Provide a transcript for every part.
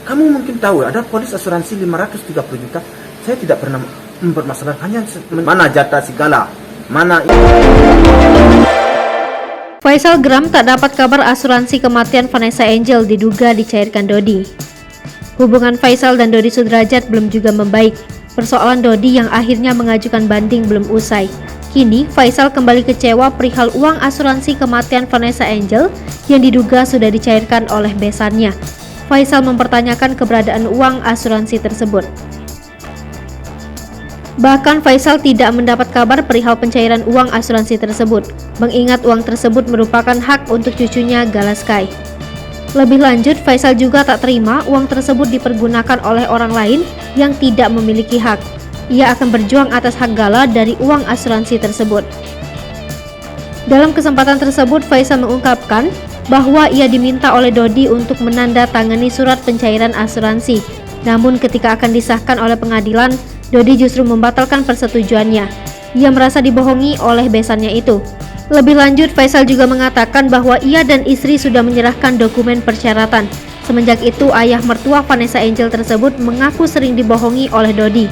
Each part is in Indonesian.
Kamu mungkin tahu ada polis asuransi 530 juta. Saya tidak pernah mempermasalahkan, hanya mana jatah segala, mana. Faisal geram tak dapat kabar asuransi kematian Vanessa Angel diduga dicairkan Dodi. Hubungan Faisal dan Dodi Sudrajat belum juga membaik. Persoalan Dodi yang akhirnya mengajukan banding belum usai. Kini Faisal kembali kecewa perihal uang asuransi kematian Vanessa Angel yang diduga sudah dicairkan oleh besannya. Faisal mempertanyakan keberadaan uang asuransi tersebut. Bahkan Faisal tidak mendapat kabar perihal pencairan uang asuransi tersebut, mengingat uang tersebut merupakan hak untuk cucunya Gala Sky. Lebih lanjut, Faisal juga tak terima uang tersebut dipergunakan oleh orang lain yang tidak memiliki hak. Ia akan berjuang atas hak Gala dari uang asuransi tersebut. Dalam kesempatan tersebut, Faisal mengungkapkan bahwa ia diminta oleh Dodi untuk menandatangani surat pencairan asuransi. Namun ketika akan disahkan oleh pengadilan, Dodi justru membatalkan persetujuannya. Ia merasa dibohongi oleh besannya itu. Lebih lanjut, Faisal juga mengatakan bahwa ia dan istri sudah menyerahkan dokumen persyaratan. Semenjak itu, ayah mertua Vanessa Angel tersebut mengaku sering dibohongi oleh Dodi.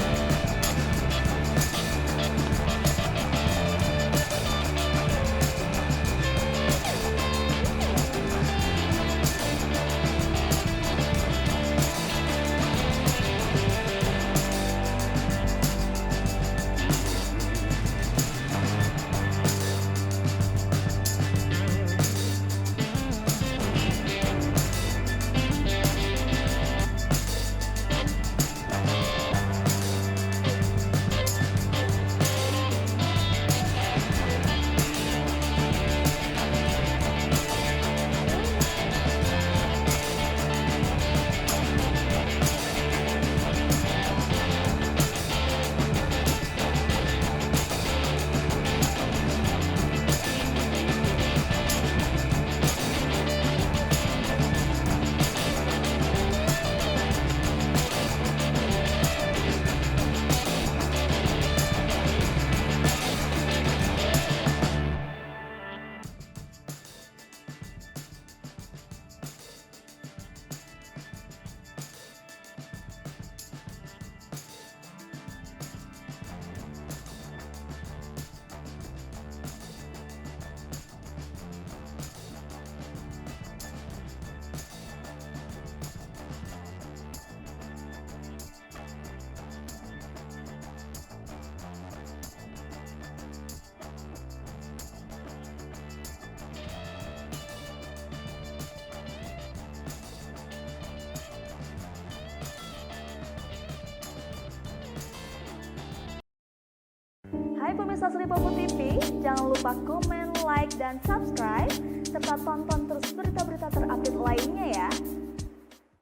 Hai pemirsa Sri Popo TV, jangan lupa komen, like, dan subscribe, serta tonton